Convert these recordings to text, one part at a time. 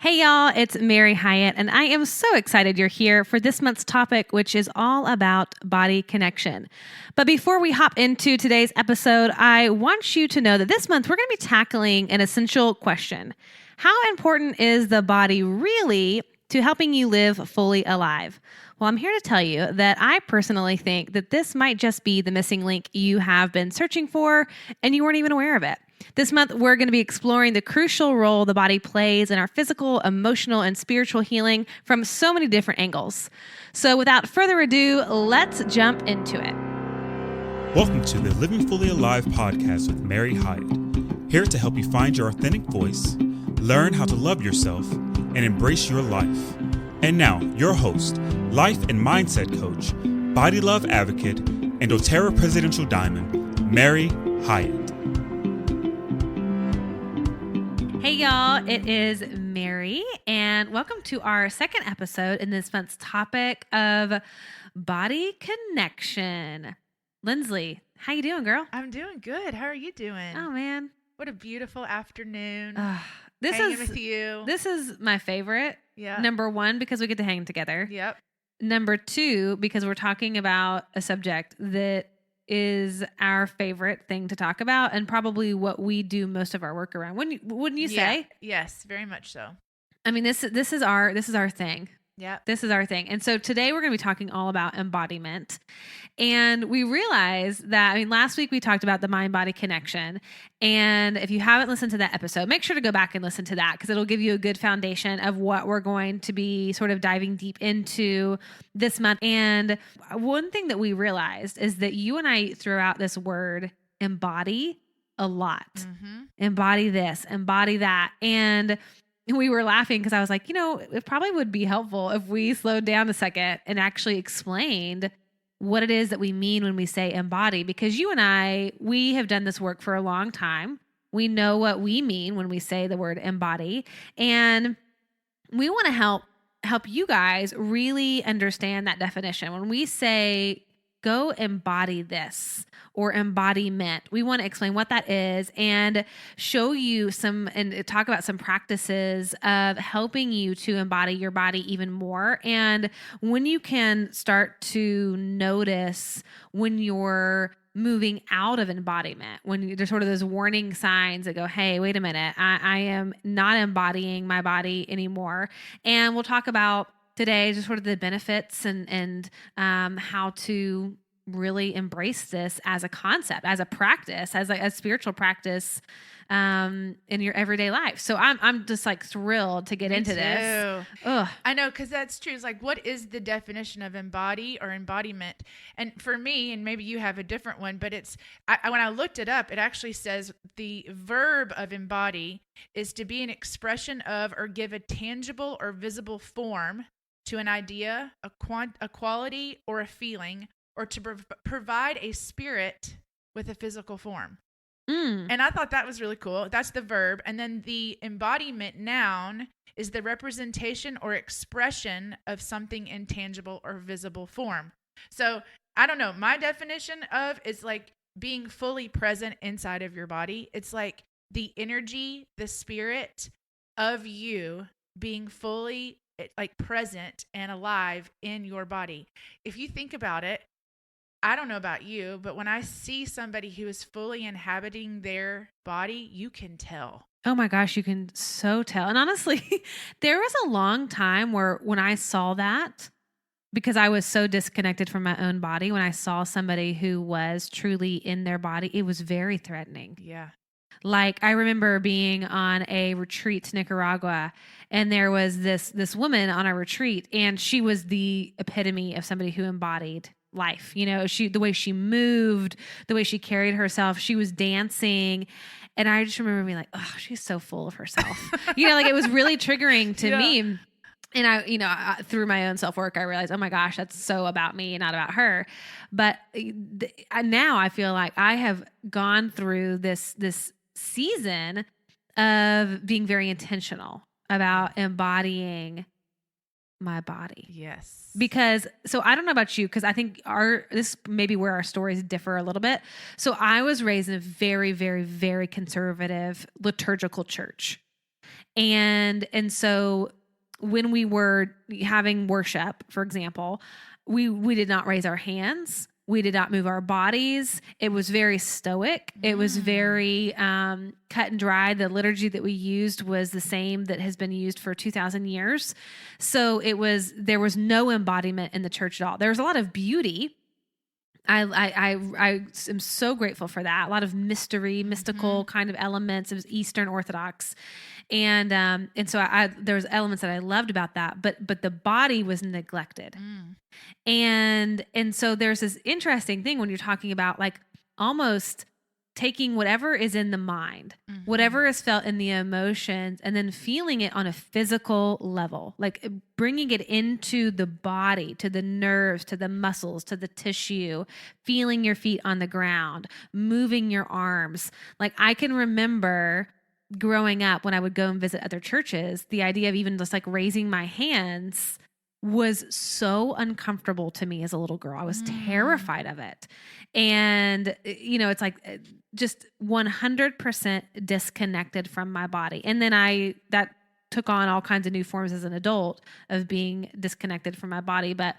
Hey y'all, it's Mary Hyatt, and I am so excited you're here for this month's topic, which is all about body connection. But before we hop into today's episode, I want you to know that this month we're going to be tackling an essential question. How important is the body really to helping you live fully alive? Well, I'm here to tell you that I personally think that this might just be the missing link you have been searching for, and you weren't even aware of it. This month, we're going to be exploring the crucial role the body plays in our physical, emotional, and spiritual healing from so many different angles. So without further ado, let's jump into it. Welcome to the Living Fully Alive podcast with Mary Hyatt, here to help you find your authentic voice, learn how to love yourself, and embrace your life. And now, your host, life and mindset coach, body love advocate, and doTERRA Presidential Diamond, Mary Hyatt. Hey y'all, it is Mary, and welcome to our second episode in this month's topic of body connection. Lindsley, how you doing, girl? I'm doing good. How are you doing? Oh man, what a beautiful afternoon. This Hanging is with you. This is my favorite. Yeah. Number one, because we get to hang together. Yep. Number two, because we're talking about a subject that is our favorite thing to talk about, and probably what we do most of our work around. Wouldn't you say? Yes, very much so. I mean, this is our thing. Yeah. This is our thing. And so today we're going to be talking all about embodiment. And we realized that, last week we talked about the mind-body connection. And if you haven't listened to that episode, make sure to go back and listen to that, because it'll give you a good foundation of what we're going to be sort of diving deep into this month. And one thing that we realized is that you and I threw out this word embody a lot. Mm-hmm. Embody this, embody that. And we were laughing because I was like, it probably would be helpful if we slowed down a second and actually explained what it is that we mean when we say embody, because you and I, we have done this work for a long time. We know what we mean when we say the word embody, and we want to help you guys really understand that definition. When we say go embody this or embodiment, we want to explain what that is and show you and talk about some practices of helping you to embody your body even more. And when you can start to notice when you're moving out of embodiment, when there's sort of those warning signs that go, hey, wait a minute, I am not embodying my body anymore. And we'll talk about today just sort of the benefits and how to really embrace this as a concept, as a practice, as a spiritual practice in your everyday life. So I'm just like thrilled to get into this. Ugh. I know, because that's true. It's like, what is the definition of embody or embodiment? And for me, and maybe you have a different one, but when I looked it up, it actually says the verb of embody is to be an expression of or give a tangible or visible form to an idea, a quality, or a feeling, or to provide a spirit with a physical form. And I thought that was really cool. That's the verb. And then the embodiment noun is the representation or expression of something in tangible or visible form. So I don't know. My definition of is like being fully present inside of your body. It's like the energy, the spirit of you being fully like present and alive in your body. If you think about it, I don't know about you, but when I see somebody who is fully inhabiting their body, you can tell. Oh my gosh, you can so tell. And honestly, there was a long time when I saw that, because I was so disconnected from my own body, when I saw somebody who was truly in their body, it was very threatening. Yeah. Like, I remember being on a retreat to Nicaragua, and there was this woman on a retreat, and she was the epitome of somebody who embodied life. The way she moved, the way she carried herself, she was dancing. And I just remember being like, oh, she's so full of herself. Like it was really triggering to me. And I, through my own self-work, I realized, oh my gosh, that's so about me, not about her. But now I feel like I have gone through this season of being very intentional about embodying my body. Yes. Because, so I don't know about you, because I think this may be where our stories differ a little bit. So I was raised in a very, very, very conservative liturgical church. And so when we were having worship, for example, we did not raise our hands. We did not move our bodies. It was very stoic. It was very cut and dry. The liturgy that we used was the same that has been used for 2,000 years. So there was no embodiment in the church at all. There was a lot of beauty. I am so grateful for that. A lot of mystical kind of elements. It was Eastern Orthodox. And so there was elements that I loved about that, but the body was neglected. And so there's this interesting thing when you're talking about like almost taking whatever is in the mind, whatever is felt in the emotions, and then feeling it on a physical level, like bringing it into the body, to the nerves, to the muscles, to the tissue, feeling your feet on the ground, moving your arms. Like I can remember growing up when I would go and visit other churches, the idea of even just like raising my hands was so uncomfortable to me as a little girl. I was terrified of it. And, it's like just 100% disconnected from my body. And then that took on all kinds of new forms as an adult of being disconnected from my body. But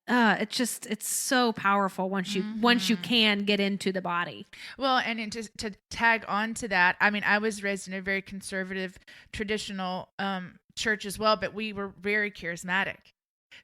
it's so powerful once you can get into the body. Well, and to tag on to that, I mean, I was raised in a very conservative, traditional church as well, but we were very charismatic.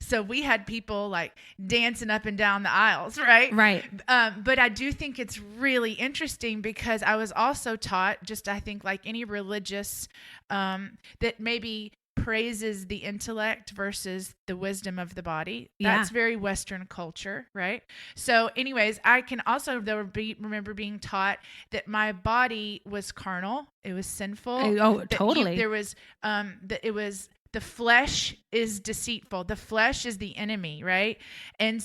So we had people like dancing up and down the aisles, right? Right. But I do think it's really interesting because I was also taught, just I think like any religious, that maybe praises the intellect versus the wisdom of the body. That's very Western culture, right? So anyways, I can also remember being taught that my body was carnal. It was sinful. Oh, totally. The flesh is deceitful. The flesh is the enemy, right? And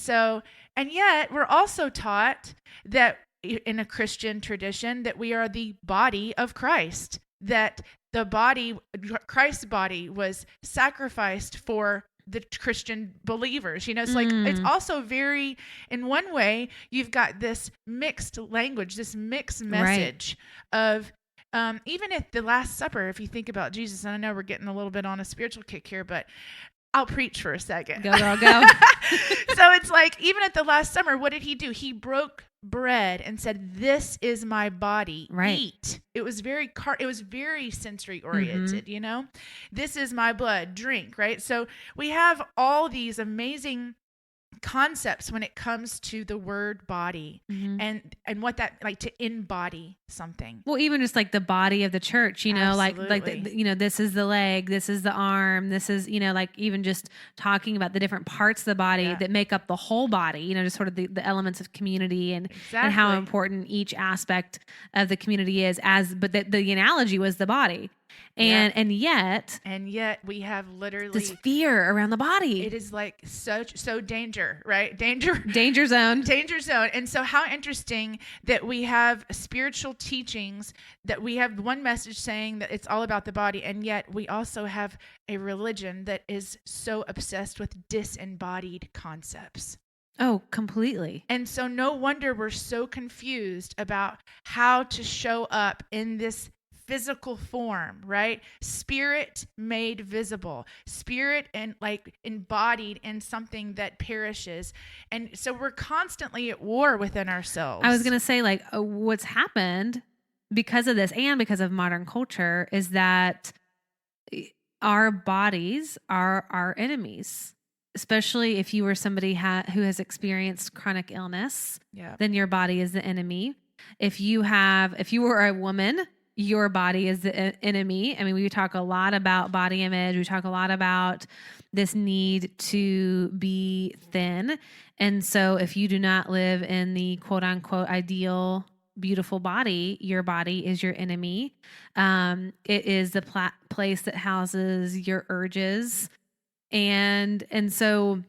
yet we're also taught that in a Christian tradition that we are the body of Christ, that Christ's body was sacrificed for the Christian believers. It's like, it's also very, in one way, you've got this mixed language, this mixed message of, even at the Last Supper, if you think about Jesus, and I know we're getting a little bit on a spiritual kick here, but I'll preach for a second. Go, girl, go. So it's like, even at the Last Supper, what did he do? He broke bread and said, "This is my body. Right. Eat." It was very sensory oriented, This is my blood. Drink, right? So we have all these amazing concepts when it comes to the word body and what that like to embody something. Well, even just like the body of the church, Absolutely. like this is the leg, this is the arm, this is, like even just talking about the different parts of the body that make up the whole body, just sort of the elements of community and how important each aspect of the community is but the analogy was the body. And yet we have literally this fear around the body. It is like so danger, right? Danger zone. Danger zone. And so how interesting that we have spiritual teachings, that we have one message saying that it's all about the body, and yet we also have a religion that is so obsessed with disembodied concepts. Oh, completely. And so no wonder we're so confused about how to show up in this physical form, right? Spirit made visible, spirit and like embodied in something that perishes. And so we're constantly at war within ourselves. I was going to say like what's happened because of this and because of modern culture is that our bodies are our enemies. Especially if you were somebody who has experienced chronic illness, then your body is the enemy. If you were a woman, your body is the enemy. I mean, we talk a lot about body image. We talk a lot about this need to be thin. And so if you do not live in the quote unquote ideal, beautiful body, your body is your enemy. It is the place that houses your urges. And so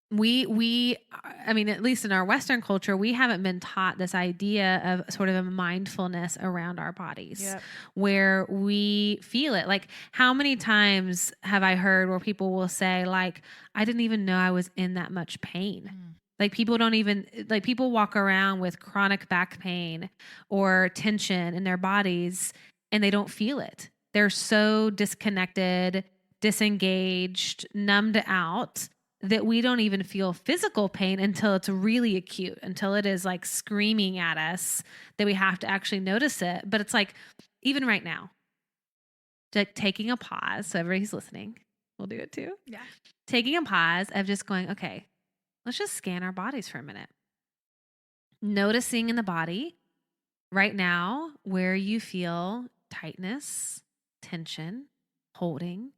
I mean, at least in our Western culture, we haven't been taught this idea of sort of a mindfulness around our bodies where we feel it. Like how many times have I heard where people will say like, I didn't even know I was in that much pain. Like people walk around with chronic back pain or tension in their bodies and they don't feel it. they're so disconnected, disengaged, numbed out that we don't even feel physical pain until it's really acute, until it is like screaming at us that we have to actually notice it. But it's like, even right now, like taking a pause. So everybody's listening, we'll do it too. Yeah. Taking a pause of just going, okay, let's just scan our bodies for a minute. Noticing in the body right now where you feel tightness, tension, holding,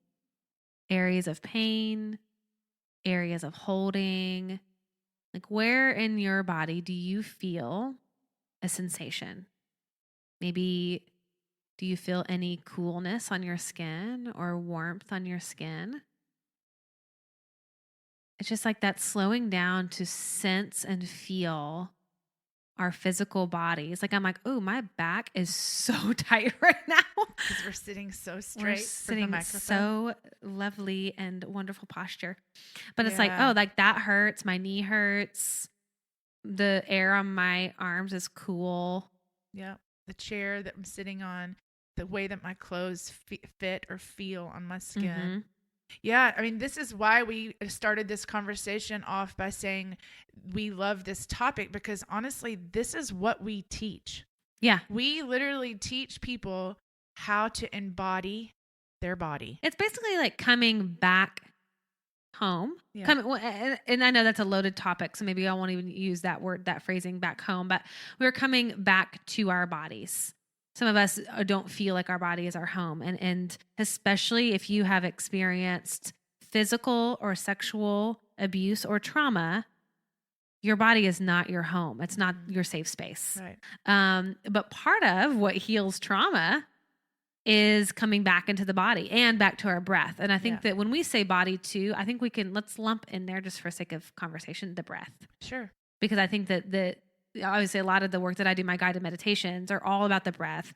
areas of pain, areas of holding. Like, where in your body do you feel a sensation? Maybe do you feel any coolness on your skin or warmth on your skin? It's just like that slowing down to sense and feel our physical bodies. Like, I'm like, oh, my back is so tight right now. Because we're sitting so straight. We're sitting from the microphone. so lovely and wonderful posture. But it's like, oh, like that hurts. My knee hurts. The air on my arms is cool. Yeah. The chair that I'm sitting on, the way that my clothes fit or feel on my skin. Mm-hmm. Yeah, I mean, this is why we started this conversation off by saying we love this topic, because honestly, this is what we teach. Yeah. We literally teach people how to embody their body. It's basically like coming back home. Yeah. And I know that's a loaded topic, so maybe I won't even use that word, that phrasing, back home, but we're coming back to our bodies. Some of us don't feel like our body is our home. And especially if you have experienced physical or sexual abuse or trauma, your body is not your home. It's not your safe space. Right. But part of what heals trauma is coming back into the body and back to our breath. And I think that when we say body too, I think let's lump in there, just for sake of conversation, the breath. Sure. Because I think that obviously a lot of the work that I do, my guided meditations, are all about the breath,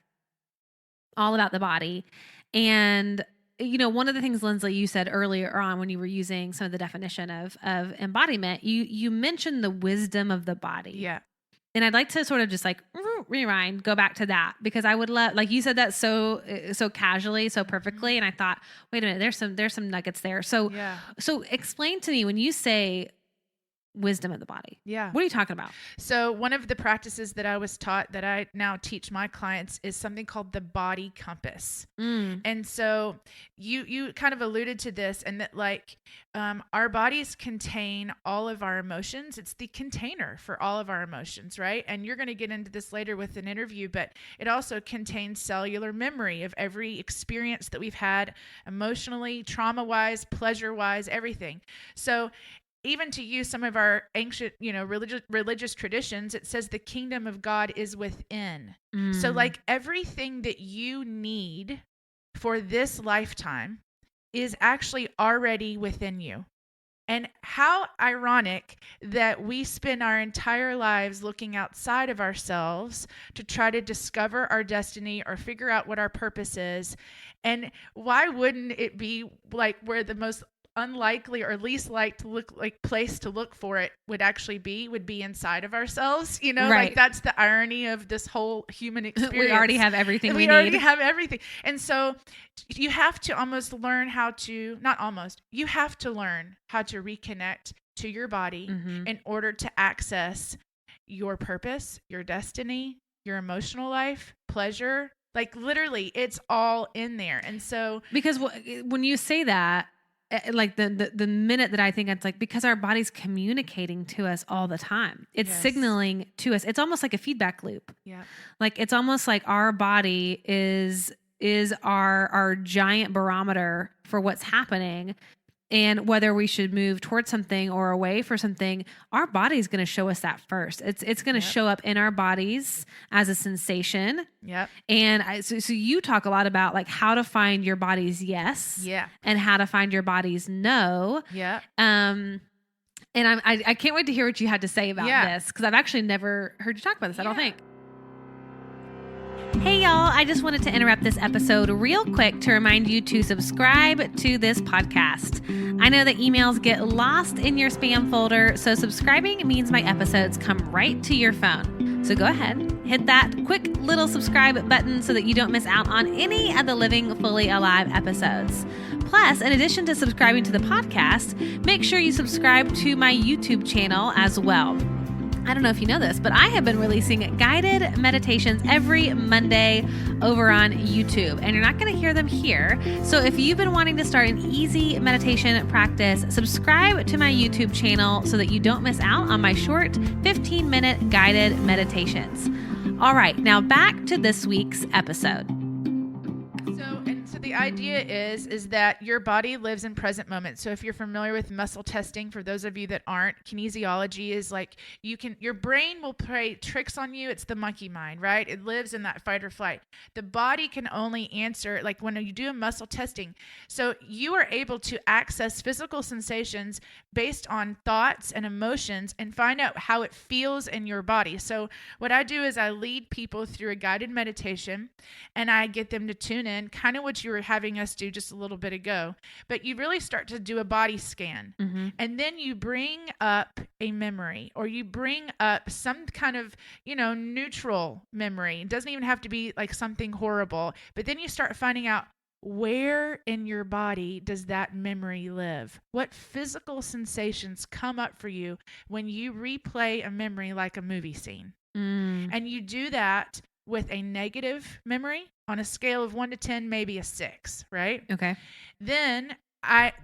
all about the body. And, one of the things, Lindsley, you said earlier on when you were using some of the definition of embodiment, you mentioned the wisdom of the body. Yeah. And I'd like to sort of just like rewind, go back to that, because I would love, like you said that so casually, so perfectly. And I thought, wait a minute, there's some nuggets there. So explain to me, when you say wisdom of the body. Yeah. What are you talking about? So one of the practices that I was taught that I now teach my clients is something called the body compass. And so you kind of alluded to this, and that like our bodies contain all of our emotions. It's the container for all of our emotions, right? And you're going to get into this later with an interview, but it also contains cellular memory of every experience that we've had emotionally, trauma-wise, pleasure-wise, everything. So even to use some of our ancient, religious traditions, it says the kingdom of God is within. So like everything that you need for this lifetime is actually already within you. And how ironic that we spend our entire lives looking outside of ourselves to try to discover our destiny or figure out what our purpose is. And why wouldn't it be like where the most unlikely or least place to look for it would be inside of ourselves, right. Like that's the irony of this whole human experience. We already have everything we need. already have everything. And so you have to learn how to reconnect to your body in order to access your purpose, your destiny, your emotional life, pleasure. Like literally it's all in there. And so because when you say that, like the minute that I think it's like, because our body's communicating to us all the time, it's signaling to us. It's almost like a feedback loop. Yeah. Like it's almost like our body is our giant barometer for what's happening. And whether we should move towards something or away for something, our body is going to show us that first. It's going to show up in our bodies as a sensation. Yep. And so you talk a lot about like how to find your body's yes. Yeah. And how to find your body's no. Yeah. And I can't wait to hear what you had to say about this, because I've actually never heard you talk about this, I don't think. Hey y'all, I just wanted to interrupt this episode real quick to remind you to subscribe to this podcast. I know that emails get lost in your spam folder, so subscribing means my episodes come right to your phone. So go ahead, hit that quick little subscribe button so that you don't miss out on any of the Living Fully Alive episodes. Plus, in addition to subscribing to the podcast, make sure you subscribe to my YouTube channel as well. I don't know if you know this, but I have been releasing guided meditations every Monday over on YouTube, and you're not going to hear them here. So if you've been wanting to start an easy meditation practice, subscribe to my YouTube channel so that you don't miss out on my short 15-minute guided meditations. All right, now back to this week's episode. So the idea is that your body lives in present moment. So if you're familiar with muscle testing, for those of you that aren't, kinesiology is like your brain will play tricks on you. It's the monkey mind, right? It lives in that fight or flight. The body can only answer like when you do a muscle testing. So you are able to access physical sensations based on thoughts and emotions and find out how it feels in your body. So what I do is I lead people through a guided meditation and I get them to tune in, kind of what you were having us do just a little bit ago, but you really start to do a body scan. Mm-hmm. And then you bring up a memory, or you bring up some kind of, neutral memory. It doesn't even have to be like something horrible, but then you start finding out, where in your body does that memory live? What physical sensations come up for you when you replay a memory like a movie scene? And you do that with a negative memory on a scale of 1 to 10, maybe a 6, right? Okay. Then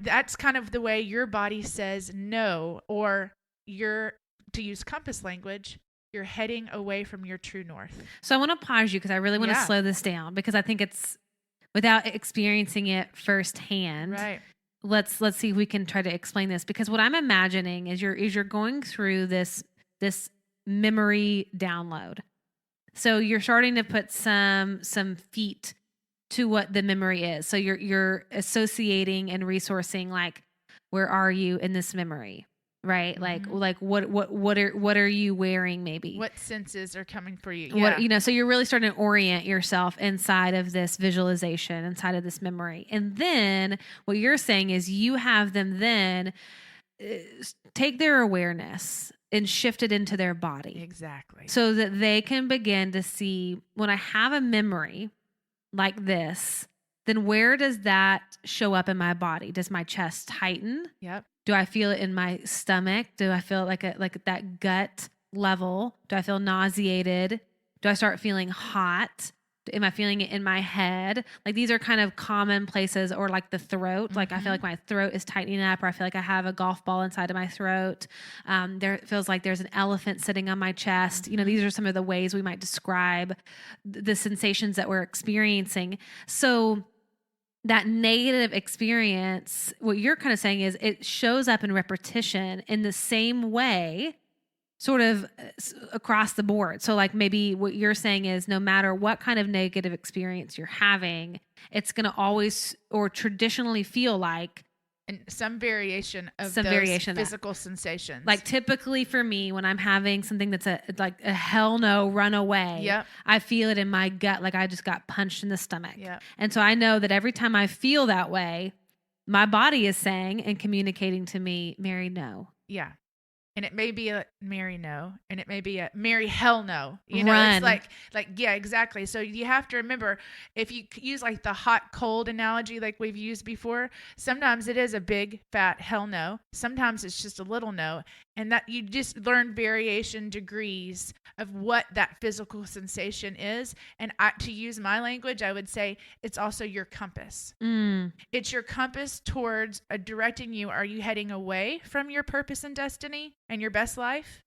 that's kind of the way your body says no, or to use compass language, you're heading away from your true north. So I want to pause you because I really want to slow this down, because I think it's, without experiencing it firsthand. Right. Let's see if we can try to explain this, because what I'm imagining is you're going through this memory download. So you're starting to put some feet to what the memory is. So you're associating and resourcing, like, where are you in this memory? Right? Mm-hmm. Like what are you wearing maybe? What senses are coming for you? Yeah. So you're really starting to orient yourself inside of this visualization, inside of this memory. And then what you're saying is you have them then take their awareness and shift it into their body. Exactly. So that they can begin to see, when I have a memory like this, then where does that show up in my body? Does my chest tighten? Yep. Do I feel it in my stomach? Do I feel like that gut level? Do I feel nauseated? Do I start feeling hot? Am I feeling it in my head? Like, these are kind of common places, or like the throat. Like, I feel like my throat is tightening up, or I feel like I have a golf ball inside of my throat. It feels like there's an elephant sitting on my chest. These are some of the ways we might describe the sensations that we're experiencing. So that negative experience, what you're kind of saying is it shows up in repetition in the same way, sort of across the board. So like, maybe what you're saying is no matter what kind of negative experience you're having, it's going to always or traditionally feel like and some variation of physical sensations. Like, typically for me, when I'm having something that's a hell no, run away, yep, I feel it in my gut, like I just got punched in the stomach. Yep. And so I know that every time I feel that way, my body is saying and communicating to me, Mary, no. Yeah. And it may be a Mary no, and it may be a Mary hell no. Run. It's like, yeah, exactly. So you have to remember, if you use like the hot cold analogy like we've used before, sometimes it is a big fat hell no. Sometimes it's just a little no. And that you just learn variation degrees of what that physical sensation is. And to use my language, I would say it's also your compass. It's your compass towards directing you. Are you heading away from your purpose and destiny and your best life?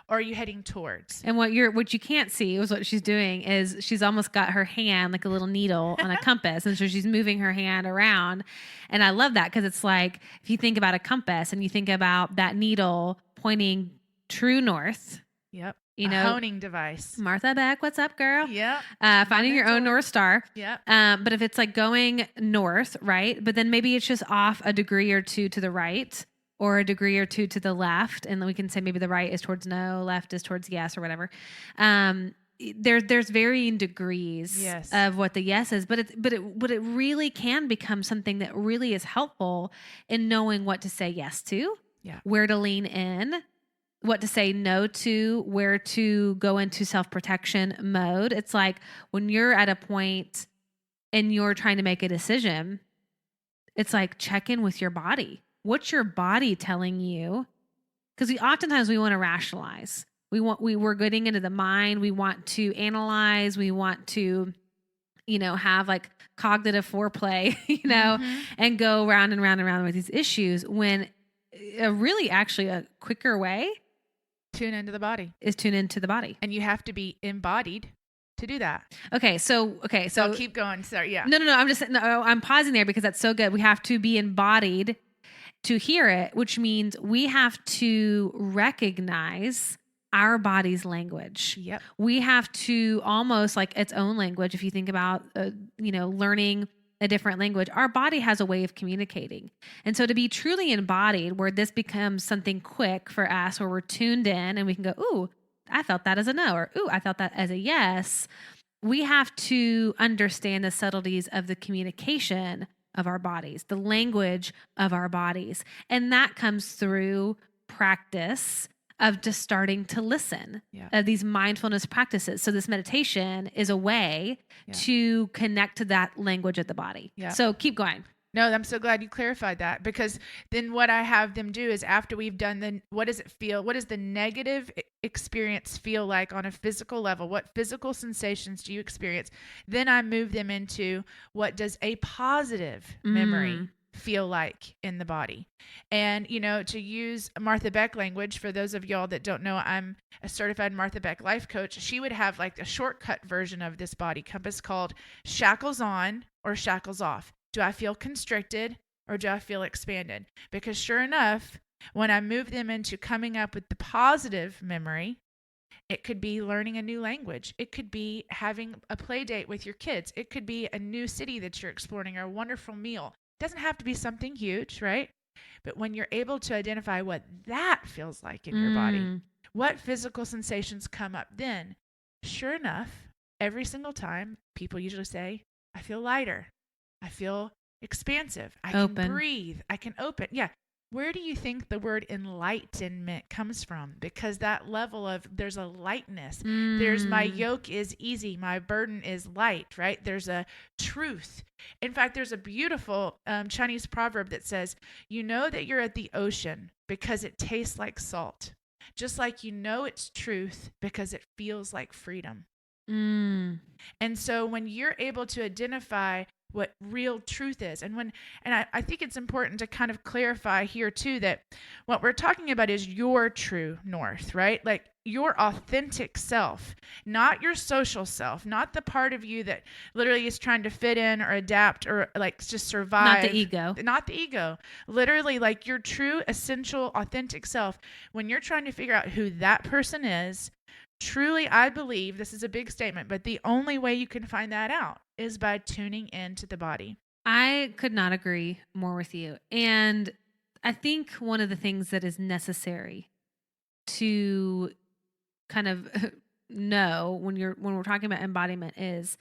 Or are you heading towards? And what you can't see is what she's doing is she's almost got her hand like a little needle on a compass. And so she's moving her hand around. And I love that, because it's like, if you think about a compass and you think about that needle pointing true north. Yep. A honing device. Martha Beck, what's up, girl? Yeah. Finding your own North Star. Yeah. But if it's like going north, right? But then maybe it's just off a degree or two to the right, or a degree or two to the left. And then we can say maybe the right is towards no, left is towards yes, or whatever. There's varying degrees of what the yes is, but it really can become something that really is helpful in knowing what to say yes to, where to lean in, what to say no to, where to go into self-protection mode. It's like when you're at a point and you're trying to make a decision, it's like check in with your body. What's your body telling you? Because oftentimes we want to rationalize. We're getting into the mind. We want to analyze. We want to, have like cognitive foreplay, and go round and round and round with these issues, when actually a quicker way Tune into the body. is tune into the body. And you have to be embodied to do that. So I'll keep going. Sorry. Yeah. No. I'm pausing there because that's so good. We have to be embodied to hear it, which means we have to recognize our body's language. Yep. We have to almost like its own language. If you think about, learning a different language, our body has a way of communicating. And so to be truly embodied, where this becomes something quick for us, where we're tuned in and we can go, ooh, I felt that as a no, or ooh, I felt that as a yes. We have to understand the subtleties of the communication of our bodies, the language of our bodies. And that comes through practice of just starting to listen, of these mindfulness practices. So this meditation is a way to connect to that language of the body. Yeah. So keep going. No, I'm so glad you clarified that, because then what I have them do is, after we've done what does it feel? What does the negative experience feel like on a physical level? What physical sensations do you experience? Then I move them into, what does a positive memory feel like in the body? And, to use Martha Beck language, for those of y'all that don't know, I'm a certified Martha Beck life coach. She would have like a shortcut version of this body compass called shackles on or shackles off. Do I feel constricted or do I feel expanded? Because sure enough, when I move them into coming up with the positive memory, it could be learning a new language. It could be having a play date with your kids. It could be a new city that you're exploring, or a wonderful meal. It doesn't have to be something huge, right? But when you're able to identify what that feels like in your body, what physical sensations come up, then sure enough, every single time, people usually say, I feel lighter. I feel expansive. I can breathe. I can open. Yeah. Where do you think the word enlightenment comes from? Because that level of, there's a lightness. There's, my yoke is easy. My burden is light, right? There's a truth. In fact, there's a beautiful Chinese proverb that says, you know that you're at the ocean because it tastes like salt. Just like it's truth because it feels like freedom. And so when you're able to identify what real truth is, and I think it's important to kind of clarify here too, that what we're talking about is your true north, right? Like your authentic self, not your social self, not the part of you that literally is trying to fit in or adapt or like just survive. Not the ego. Literally like your true, essential, authentic self. When you're trying to figure out who that person is, truly, I believe, this is a big statement, but the only way you can find that out is by tuning into the body. I could not agree more with you. And I think one of the things that is necessary to kind of know when we're talking about embodiment is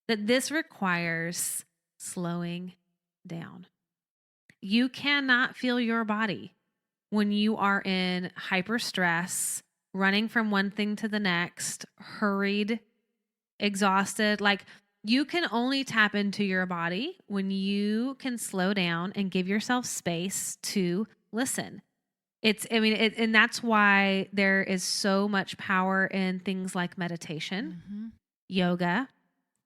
that this requires slowing down. You cannot feel your body when you are in hyper stress, running from one thing to the next, hurried, exhausted. Like, you can only tap into your body when you can slow down and give yourself space to listen. And that's why there is so much power in things like meditation, yoga,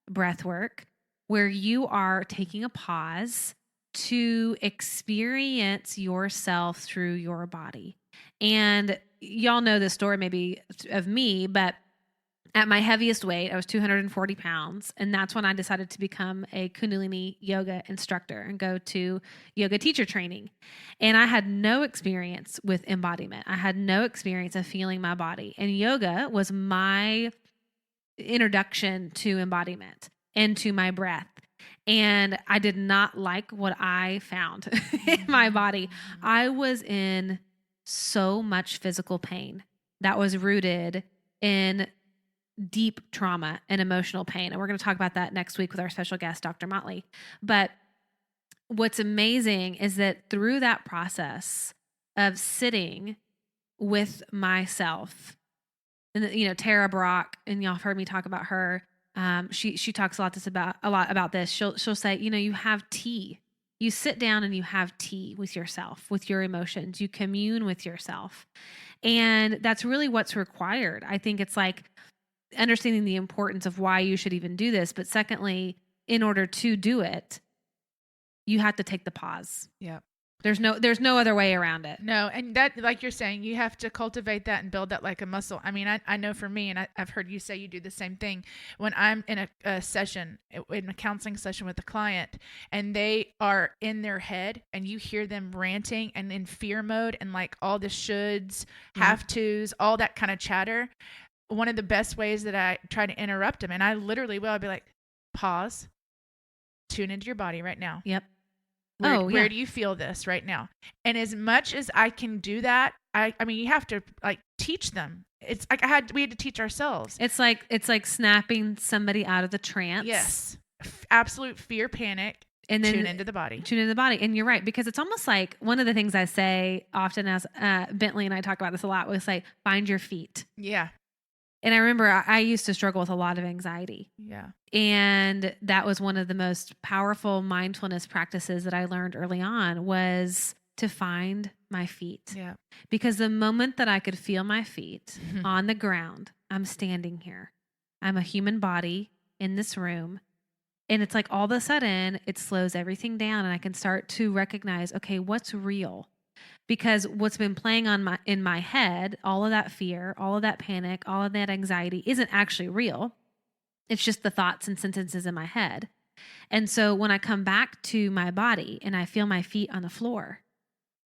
breath work, where you are taking a pause to experience yourself through your body. And y'all know this story maybe of me, but at my heaviest weight, I was 240 pounds. And that's when I decided to become a Kundalini yoga instructor and go to yoga teacher training. And I had no experience with embodiment. I had no experience of feeling my body. And yoga was my introduction to embodiment and to my breath. And I did not like what I found in my body. I was in so much physical pain that was rooted in deep trauma and emotional pain. And we're going to talk about that next week with our special guest, Dr. Motley. But what's amazing is that through that process of sitting with myself. And you know, Tara Brock, and y'all have heard me talk about her. She talks a lot about this. She'll say, you know, you have tea. You sit down and you have tea with yourself, with your emotions. You commune with yourself. And that's really what's required. I think it's like understanding the importance of why you should even do this. But secondly, in order to do it, you have to take the pause. Yeah. There's no other way around it. No. And that, like you're saying, you have to cultivate that and build that like a muscle. I mean, I know for me, and I've heard you say you do the same thing when I'm in a session, in a counseling session with a client, and they are in their head and you hear them ranting and in fear mode and like all the shoulds, have tos, all that kind of chatter. One of the best ways that I try to interrupt them, and I literally will, I'll be like, pause, tune into your body right now. Yep. Where do you feel this right now? And as much as I can do that, I mean, you have to like teach them. It's like we had to teach ourselves. It's like snapping somebody out of the trance. Yes. Absolute fear, panic, and then tune into the body. Tune into the body. And you're right, because it's almost like one of the things I say often, as Bentley and I talk about this a lot, we say, find your feet. Yeah. And I remember I used to struggle with a lot of anxiety. Yeah. And that was one of the most powerful mindfulness practices that I learned early on, was to find my feet. Yeah. Because the moment that I could feel my feet on the ground, I'm standing here. I'm a human body in this room. And it's like all of a sudden it slows everything down and I can start to recognize, okay, what's real? Because what's been playing in my head, all of that fear, all of that panic, all of that anxiety isn't actually real. It's just the thoughts and sentences in my head. And so when I come back to my body and I feel my feet on the floor,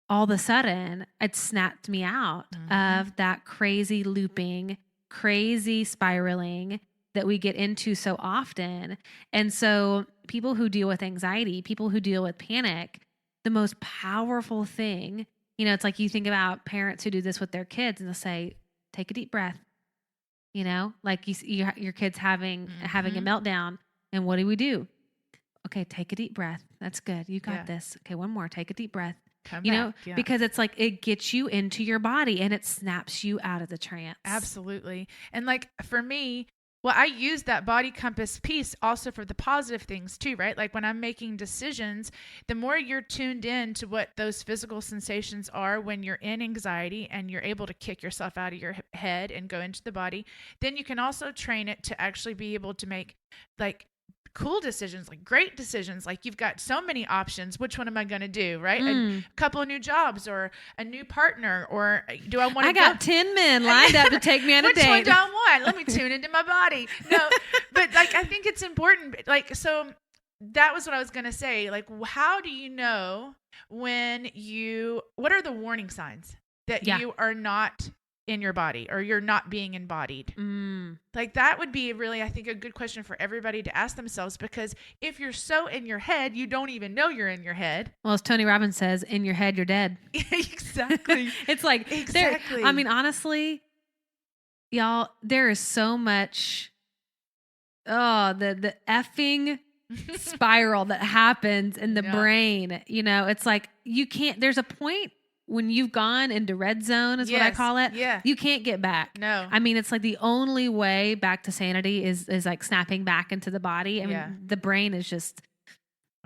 all of a sudden it snapped me out of that crazy looping, crazy spiraling that we get into so often. And so people who deal with anxiety, people who deal with panic, the most powerful thing, you know, it's like you think about parents who do this with their kids and they'll say, take a deep breath, you know, like your kid's having a meltdown. And what do? Okay, take a deep breath. That's good. You got this. Okay, one more. Take a deep breath. Because it's like it gets you into your body and it snaps you out of the trance. Absolutely. And like for me, well, I use that body compass piece also for the positive things too, right? Like when I'm making decisions, the more you're tuned in to what those physical sensations are when you're in anxiety and you're able to kick yourself out of your head and go into the body, then you can also train it to actually be able to make like cool decisions, like great decisions. Like you've got so many options. Which one am I going to do? Right. A couple of new jobs or a new partner, or do I want to I got 10 men lined up to take me on a date. Which one do I want? Let me tune into my body. No, but like, I think it's important. Like, so that was what I was going to say. Like, how do you know what are the warning signs that you are not in your body or you're not being embodied? Like that would be really, I think, a good question for everybody to ask themselves, because if you're so in your head, you don't even know you're in your head. Well, as Tony Robbins says, in your head, you're dead. Exactly. It's like, exactly. I mean, honestly, y'all, there is so much, the effing spiral that happens in the brain. You know, it's like there's a point when you've gone into red zone is what I call it. Yeah. You can't get back. No. I mean, it's like the only way back to sanity is like snapping back into the body. I mean, the brain is just,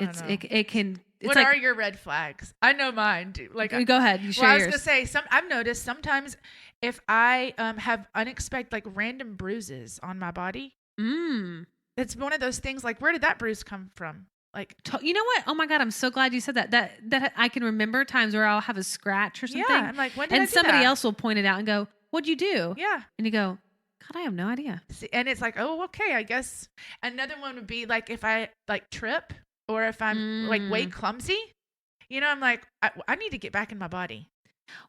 it can. What are your red flags? I know mine do. Like, go ahead. You share I was yours. going to say, I've noticed sometimes if I have unexpected, like random bruises on my body, it's one of those things like, where did that bruise come from? Like, you know what? Oh my God, I'm so glad you said that. That I can remember times where I'll have a scratch or something. Yeah, I'm like, when did I do somebody that? else will point it out and go, "What'd you do?" Yeah, and you go, "God, I have no idea." See, and it's like, oh, okay, I guess. Another one would be like if I like trip or if I'm like way clumsy. You know, I'm like, I need to get back in my body.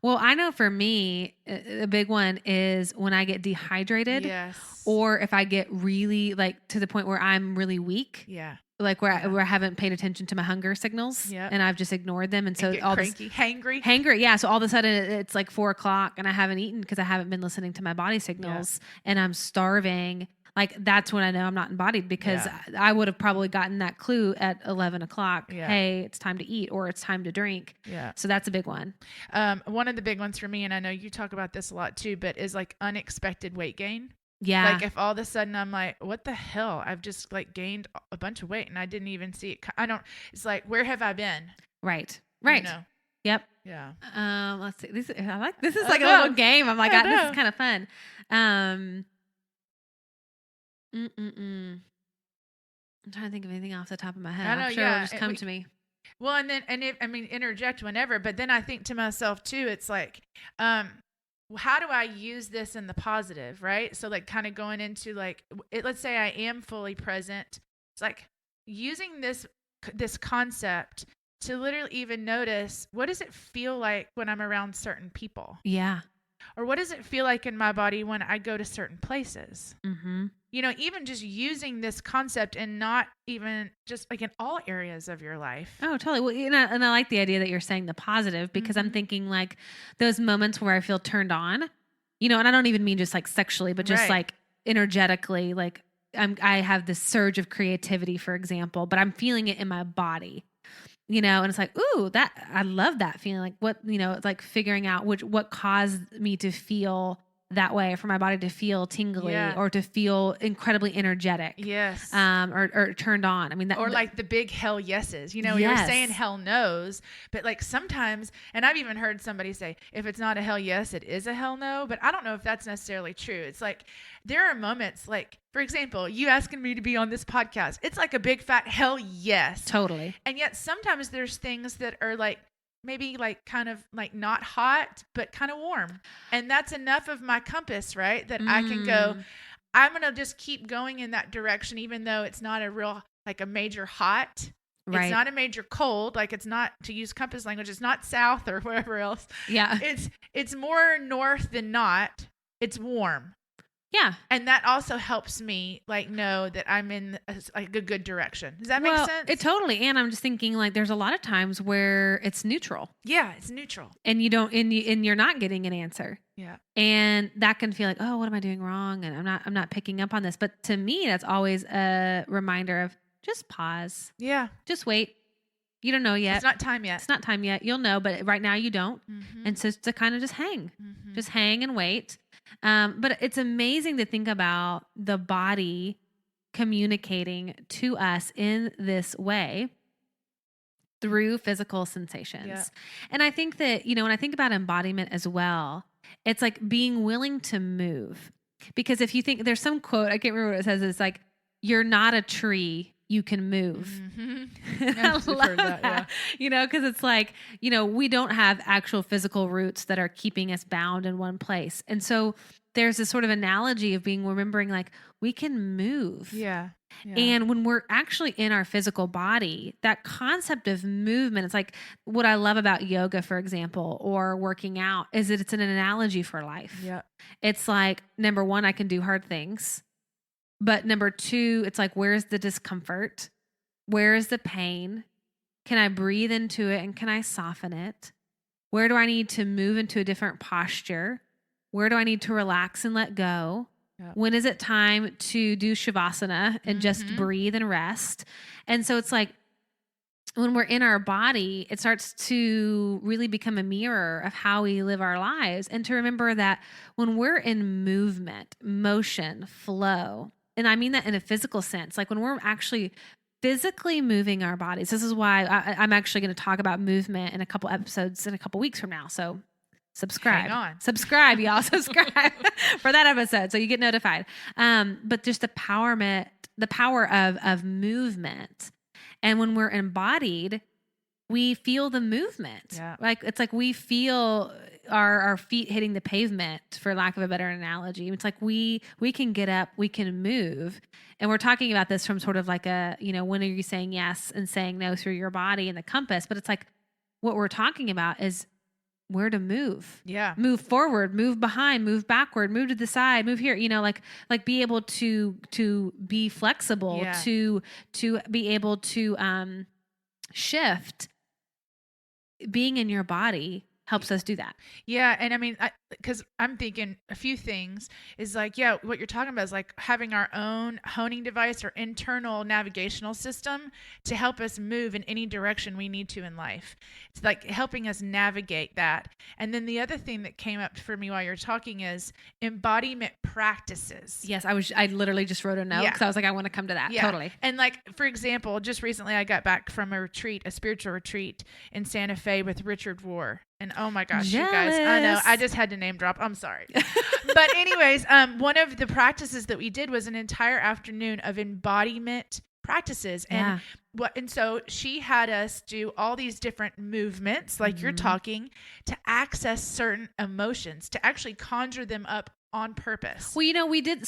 Well, I know for me, a big one is when I get dehydrated. Yes. Or if I get really like to the point where I'm really weak. Yeah. Like where I haven't paid attention to my hunger signals and I've just ignored them. And so all cranky, hangry. Yeah. So all of a sudden it's like 4:00 and I haven't eaten because I haven't been listening to my body signals and I'm starving like that's when I know I'm not embodied, because I would have probably gotten that clue at 11 o'clock. Yeah. Hey, it's time to eat, or it's time to drink. Yeah. So that's a big one. One of the big ones for me, and I know you talk about this a lot too, but is like unexpected weight gain. Yeah. Like if all of a sudden I'm like, what the hell? I've just like gained a bunch of weight and I didn't even see it. It's like, where have I been? Right. You know? Yep. Yeah. Let's see. This is like a little game. I'm like, this is kind of fun. I'm trying to think of anything off the top of my head. I'm sure it'll just come to me. Well, interject whenever, but then I think to myself too, it's like, how do I use this in the positive, right? So like kind of going into like, let's say I am fully present. It's like using this concept to literally even notice, what does it feel like when I'm around certain people? Yeah. Or what does it feel like in my body when I go to certain places? Mm-hmm. You know, even just using this concept and not even just like in all areas of your life. Oh, totally. Well, and I like the idea that you're saying the positive, because I'm thinking like those moments where I feel turned on, you know, and I don't even mean just like sexually, but just like energetically, like I have this surge of creativity, for example, but I'm feeling it in my body. You know, and it's like, ooh, that I love that feeling. Like what, you know, it's like figuring out what caused me to feel that way, for my body to feel tingly or to feel incredibly energetic. Yes. Or turned on. I mean, like the big hell yeses, you know, you're saying hell no's, but like sometimes, and I've even heard somebody say, if it's not a hell yes, it is a hell no, but I don't know if that's necessarily true. It's like, there are moments like, for example, you asking me to be on this podcast, it's like a big fat hell yes. Totally. And yet sometimes there's things that are like, maybe like kind of like not hot, but kind of warm. And that's enough of my compass, right? That I can go, I'm going to just keep going in that direction, even though it's not a real, like a major hot. Right. It's not a major cold. Like it's not, to use compass language, it's not south or wherever else. Yeah. It's more north than not. It's warm. Yeah. And that also helps me like know that I'm in a good direction. Does that make sense? It totally. And I'm just thinking like there's a lot of times where it's neutral. Yeah, it's neutral. And you're not getting an answer. Yeah. And that can feel like, oh, what am I doing wrong? And I'm not picking up on this. But to me, that's always a reminder of just pause. Yeah. Just wait. You don't know yet. It's not time yet. It's not time yet. You'll know, but right now you don't. Mm-hmm. And so to kind of just hang. Mm-hmm. Just hang and wait. But it's amazing to think about the body communicating to us in this way through physical sensations. Yeah. And I think that, you know, when I think about embodiment as well, it's like being willing to move. Because if you think, there's some quote, I can't remember what it says, it's like, you're not a tree, you can move. Mm-hmm. I love that. Yeah. You know, because it's like, you know, we don't have actual physical roots that are keeping us bound in one place. And so there's this sort of analogy of remembering like we can move. Yeah. And when we're actually in our physical body, that concept of movement, it's like what I love about yoga, for example, or working out, is that it's an analogy for life. Yeah. It's like, number one, I can do hard things. But number two, it's like, where's the discomfort? Where is the pain? Can I breathe into it and can I soften it? Where do I need to move into a different posture? Where do I need to relax and let go? Yep. When is it time to do shavasana and just breathe and rest? And so it's like, when we're in our body, it starts to really become a mirror of how we live our lives. And to remember that when we're in movement, motion, flow, and I mean that in a physical sense, like when we're actually physically moving our bodies. This is why I'm actually going to talk about movement in a couple episodes in a couple weeks from now. So subscribe. Hang on. Subscribe, y'all. Subscribe for that episode so you get notified. But just the power of movement. And when we're embodied, we feel the movement. Yeah. Like it's like we feel our feet hitting the pavement, for lack of a better analogy. It's like we can get up, we can move. And we're talking about this from sort of like a, you know, when are you saying yes and saying no through your body and the compass? But it's like what we're talking about is where to move. Yeah. Move forward, move behind, move backward, move to the side, move here, you know, like be able to be flexible, to be able to shift. Being in your body helps us do that. Yeah. And I mean, because I'm thinking a few things is like, yeah, what you're talking about is like having our own honing device or internal navigational system to help us move in any direction we need to in life. It's like helping us navigate that. And then the other thing that came up for me while you're talking is embodiment practices. Yes, I literally just wrote a note because I was like, I want to come to that. Yeah. Totally. And like, for example, just recently I got back from a spiritual retreat in Santa Fe with Richard Rohr. And oh my gosh, Jealous. You guys, I know, I just had to name drop. I'm sorry. But anyways, one of the practices that we did was an entire afternoon of embodiment practices. And and so she had us do all these different movements, like you're talking, to access certain emotions, to actually conjure them up on purpose. Well, we did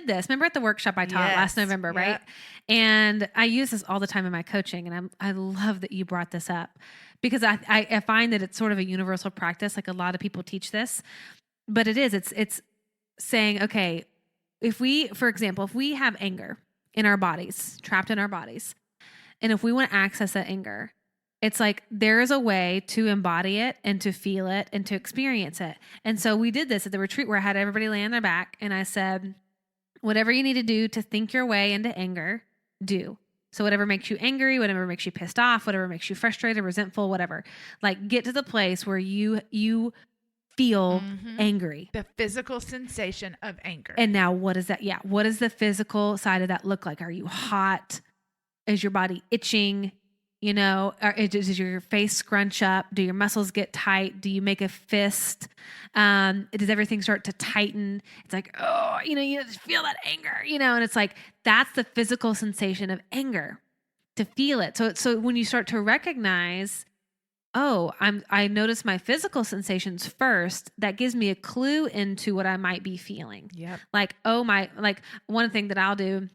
this. Remember at the workshop I taught last November, right? And I use this all the time in my coaching, and I love that you brought this up because I find that it's sort of a universal practice. Like a lot of people teach this, but it's saying, okay, for example, if we have anger in our bodies, trapped in our bodies, and if we want to access that anger, it's like there is a way to embody it and to feel it and to experience it. And so we did this at the retreat where I had everybody lay on their back, and I said, whatever you need to do to think your way into anger, do. So whatever makes you angry, whatever makes you pissed off, whatever makes you frustrated, resentful, whatever, like get to the place where you feel angry. The physical sensation of anger. And now what is that? Yeah. What does the physical side of that look like? Are you hot? Is your body itching? Or does your face scrunch up? Do your muscles get tight? Do you make a fist? Does everything start to tighten? It's like, oh, you just feel that anger, and it's like, that's the physical sensation of anger, to feel it. So when you start to recognize, oh, I notice my physical sensations first, that gives me a clue into what I might be feeling. Yep. Like, one thing that I'll do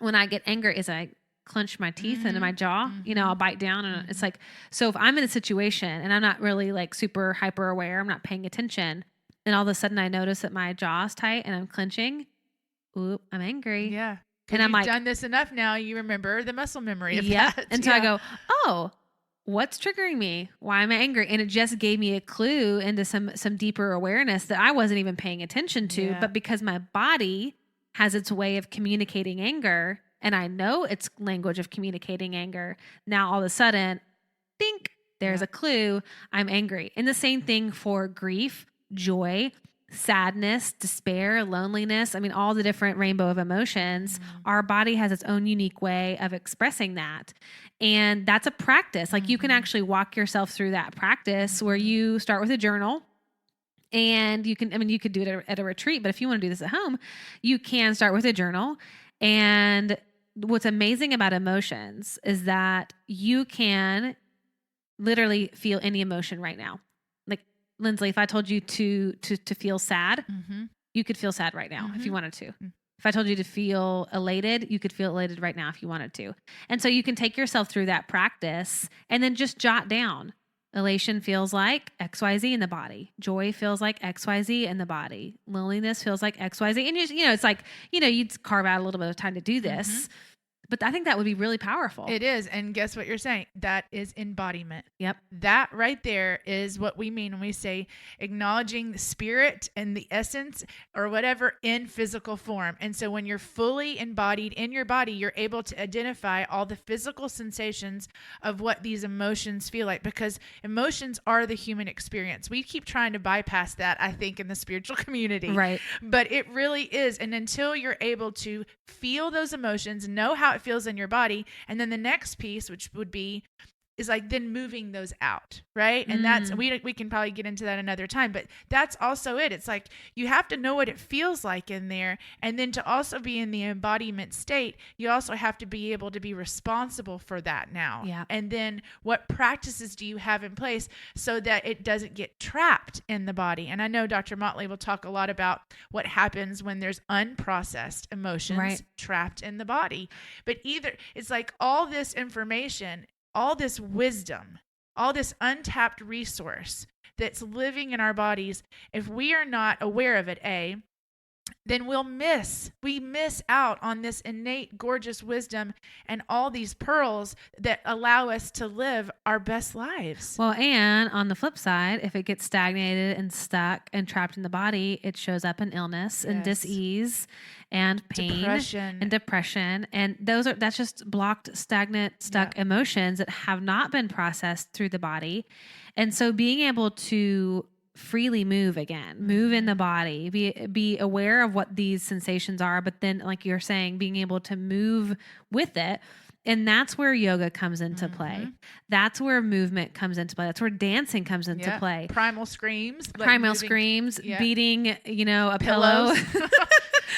when I get angry is I clench my teeth into my jaw, I'll bite down, and it's like, so if I'm in a situation and I'm not really like super hyper aware, I'm not paying attention, and all of a sudden I notice that my jaw's tight and I'm clenching, oop, I'm angry. Yeah. And I'm like, done this enough now, you remember the muscle memory of yeah. that. And so I go, oh, what's triggering me? Why am I angry? And it just gave me a clue into some deeper awareness that I wasn't even paying attention to, but because my body has its way of communicating anger, and I know its language of communicating anger, now all of a sudden, think there's a clue, I'm angry. And the same thing for grief, joy, sadness, despair, loneliness. I mean, all the different rainbow of emotions. Our body has its own unique way of expressing that. And that's a practice. Like you can actually walk yourself through that practice where you start with a journal. And you could do it at a retreat, but if you want to do this at home, you can start with a journal. And what's amazing about emotions is that you can literally feel any emotion right now. Like Lindsley, if I told you to feel sad, you could feel sad right now if you wanted to. If I told you to feel elated, you could feel elated right now if you wanted to. And so you can take yourself through that practice and then just jot down. Elation feels like XYZ in the body. Joy feels like XYZ in the body. Loneliness feels like XYZ. And it's like, you'd carve out a little bit of time to do this. But I think that would be really powerful. It is. And guess what you're saying? That is embodiment. Yep. That right there is what we mean when we say acknowledging the spirit and the essence or whatever in physical form. And so when you're fully embodied in your body, you're able to identify all the physical sensations of what these emotions feel like, because emotions are the human experience. We keep trying to bypass that, I think, in the spiritual community. Right. But it really is. And until you're able to feel those emotions, know how it feels in your body, and then the next piece, which would be is like then moving those out, right? And that's we can probably get into that another time, but that's also it. It's like you have to know what it feels like in there, and then to also be in the embodiment state, you also have to be able to be responsible for that now. Yeah. And then what practices do you have in place so that it doesn't get trapped in the body? And I know Dr. Motley will talk a lot about what happens when there's unprocessed emotions trapped in the body. But either it's like all this information, all this wisdom, all this untapped resource that's living in our bodies, if we are not aware of it, then we miss out on this innate, gorgeous wisdom and all these pearls that allow us to live our best lives. Well, and on the flip side, if it gets stagnated and stuck and trapped in the body, it shows up in illness and dis-ease and pain and depression. And that's just blocked, stagnant, stuck emotions that have not been processed through the body. And so being able to freely move again, move in the body, be aware of what these sensations are, but then, like you're saying, being able to move with it. And that's where yoga comes into play. That's where movement comes into play. That's where dancing comes into play. Primal screams, beating, a pillow.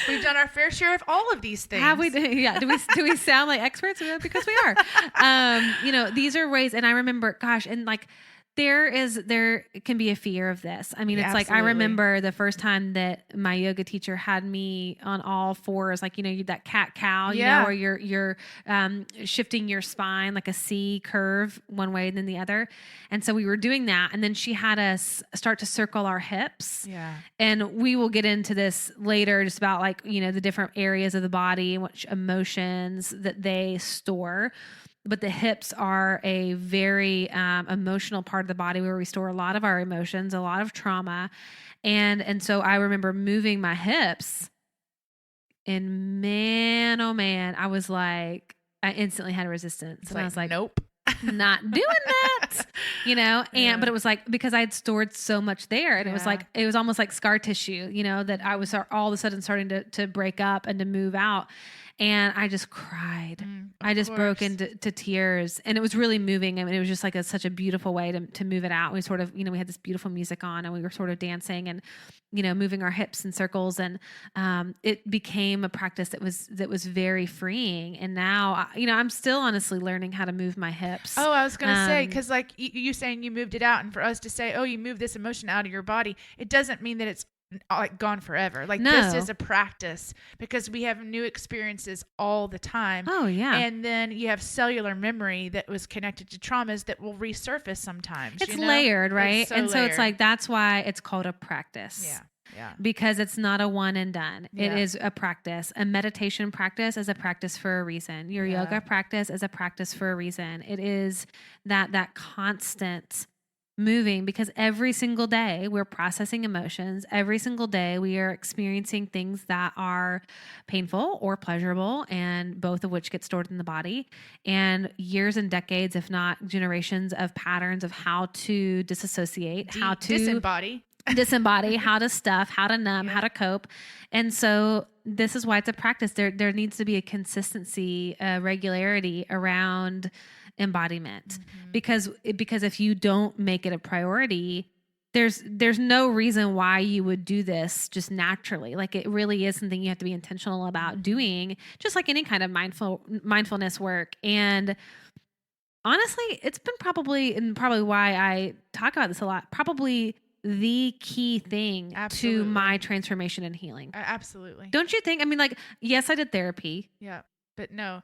We've done our fair share of all of these things. Have we? Yeah. Do we sound like experts? Because we are. These are ways. And I remember, gosh, and like, there can be a fear of this. I mean, it's like, I remember the first time that my yoga teacher had me on all fours, like, that cat cow, where you're shifting your spine like a C curve one way and then the other. And so we were doing that. And then she had us start to circle our hips. Yeah. And we will get into this later, just about like, the different areas of the body and which emotions that they store. But the hips are a very emotional part of the body where we store a lot of our emotions, a lot of trauma. And so I remember moving my hips, and man, oh man, I was like, I instantly had a resistance. And I was like, nope, not doing that, but it was like, because I had stored so much there, and it was almost like scar tissue, that I was all of a sudden starting to break up and to move out. And I just cried. I just broke into tears, and it was really moving. I mean, it was just like such a beautiful way to move it out. We sort of, we had this beautiful music on, and we were sort of dancing and, moving our hips in circles. And it became a practice that was very freeing. And now, I'm still honestly learning how to move my hips. Oh, I was going to say, because like you saying you moved it out, and for us to say, oh, you moved this emotion out of your body, it doesn't mean that it's like gone forever. Like, no. This is a practice, because we have new experiences all the time. Oh yeah. And then you have cellular memory that was connected to traumas that will resurface sometimes. It's layered, right? So it's like, that's why it's called a practice. Yeah. Yeah. Because it's not a one and done. It is a practice. A meditation practice is a practice for a reason. Your yoga practice is a practice for a reason. It is that constant moving, because every single day we're processing emotions. Every single day we are experiencing things that are painful or pleasurable, and both of which get stored in the body. And years and decades, if not generations, of patterns of how to disassociate, how to disembody, how to stuff, how to numb, how to cope. And so this is why it's a practice. There needs to be a consistency, regularity around embodiment, because if you don't make it a priority, there's no reason why you would do this just naturally. Like, it really is something you have to be intentional about doing, just like any kind of mindfulness work. And honestly, it's been probably why I talk about this a lot, probably the key thing to my transformation and healing. Absolutely. Don't you think? I mean, like, yes, I did therapy. Yeah. But no,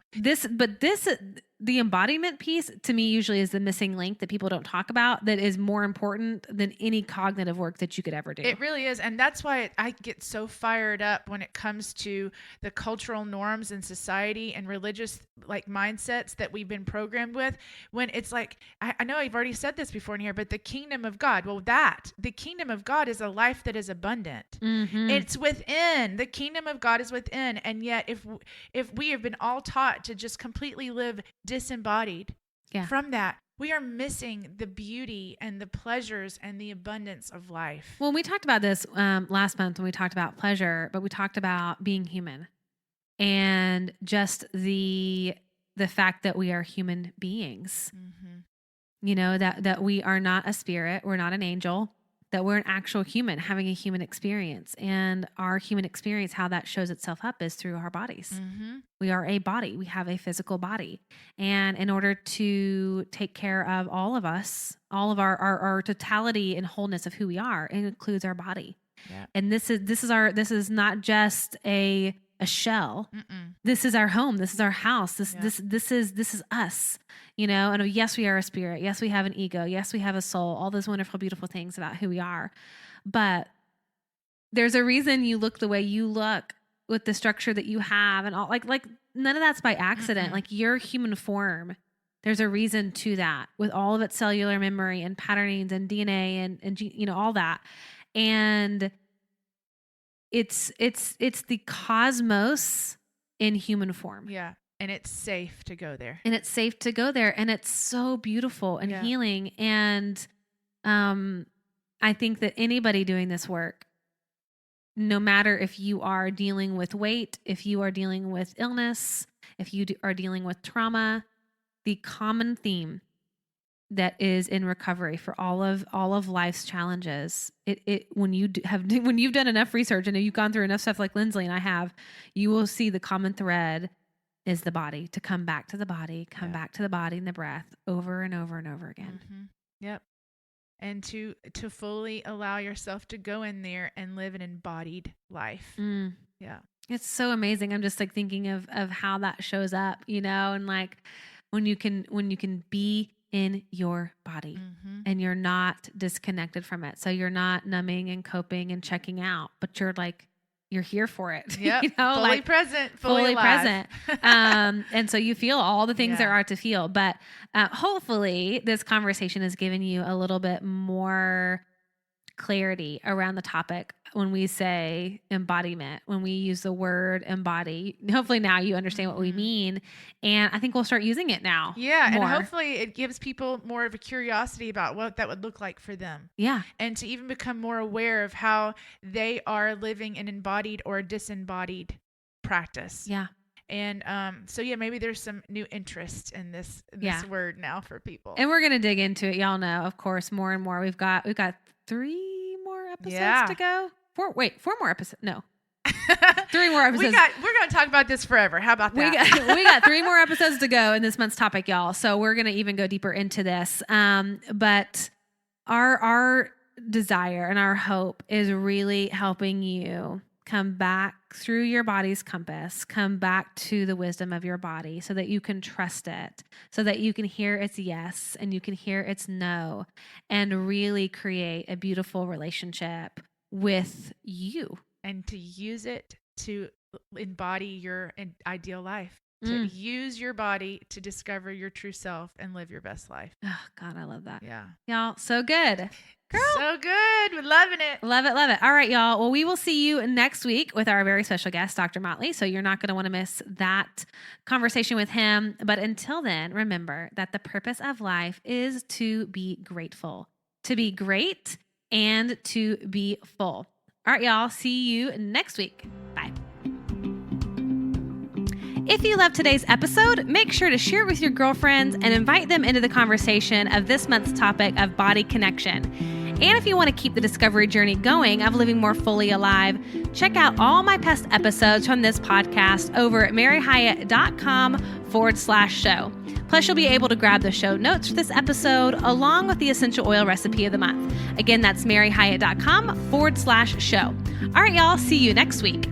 the embodiment piece to me usually is the missing link that people don't talk about, that is more important than any cognitive work that you could ever do. It really is. And that's why I get so fired up when it comes to the cultural norms in society and religious like mindsets that we've been programmed with, when it's like, I know I've already said this before in here, but the kingdom of God, the kingdom of God is a life that is abundant. It's within. The kingdom of God is within. And yet if we have been all taught to just completely live disembodied from that, we are missing the beauty and the pleasures and the abundance of life. Well, we talked about this last month when we talked about pleasure, but we talked about being human, and just the fact that we are human beings. That we are not a spirit, we're not an angel, that we're an actual human having a human experience. And our human experience, how that shows itself up, is through our bodies. We are a body. We have a physical body. And in order to take care of all of us, all of our totality and wholeness of who we are, it includes our body. Yeah. And this is not just a shell. This is our home. This is our house. This is us, and yes, we are a spirit. Yes, we have an ego. Yes, we have a soul, all those wonderful, beautiful things about who we are. But there's a reason you look the way you look with the structure that you have and all, like none of that's by accident. Mm-mm. Like your human form, there's a reason to that with all of its cellular memory and patternings and DNA and all that. And it's the cosmos in human form. Yeah. And it's safe to go there. And it's safe to go there. And it's so beautiful and healing. And I think that anybody doing this work, no matter if you are dealing with weight, if you are dealing with illness, if you are dealing with trauma, the common theme that is in recovery for all of life's challenges, when you've done enough research and you've gone through enough stuff like Lindsley and I have, you will see the common thread is the body, to come back to the body, back to the body and the breath over and over and over again. Mm-hmm. Yep. And to fully allow yourself to go in there and live an embodied life. Mm. Yeah. It's so amazing. I'm just like thinking of how that shows up, and like when you can be in your body and you're not disconnected from it. So you're not numbing and coping and checking out, but you're here for it. Yep. Fully present, fully present. And so you feel all the things there are to feel, but hopefully this conversation has given you a little bit more clarity around the topic when we say embodiment, when we use the word embody. Hopefully now you understand what we mean, and I think we'll start using it now. Yeah, more. And hopefully it gives people more of a curiosity about what that would look like for them. Yeah. And to even become more aware of how they are living an embodied or disembodied practice. Yeah. And maybe there's some new interest in this word now for people. And we're going to dig into it. Y'all know, of course, more and more. We've got 3 more episodes to go. 4 more episodes. No. 3 more episodes. We're going to talk about this forever. How about that? We got 3 more episodes to go in this month's topic, y'all. So we're going to even go deeper into this. But our desire and our hope is really helping you come back through your body's compass, come back to the wisdom of your body so that you can trust it, so that you can hear its yes and you can hear its no, and really create a beautiful relationship with you. And to use it to embody your ideal life, to use your body to discover your true self and live your best life. Oh, God, I love that. Yeah. Y'all, so good. Girl. So good. We're loving it. Love it. Love it. All right, y'all. Well, we will see you next week with our very special guest, Dr. Motley. So you're not going to want to miss that conversation with him. But until then, remember that the purpose of life is to be grateful, to be great, and to be full. All right, y'all. See you next week. Bye. If you loved today's episode, make sure to share it with your girlfriends and invite them into the conversation of this month's topic of body connection. And if you want to keep the discovery journey going of living more fully alive, check out all my past episodes from this podcast over at maryhyatt.com/show. Plus, you'll be able to grab the show notes for this episode along with the essential oil recipe of the month. Again, that's maryhyatt.com/show. All right, y'all. See you next week.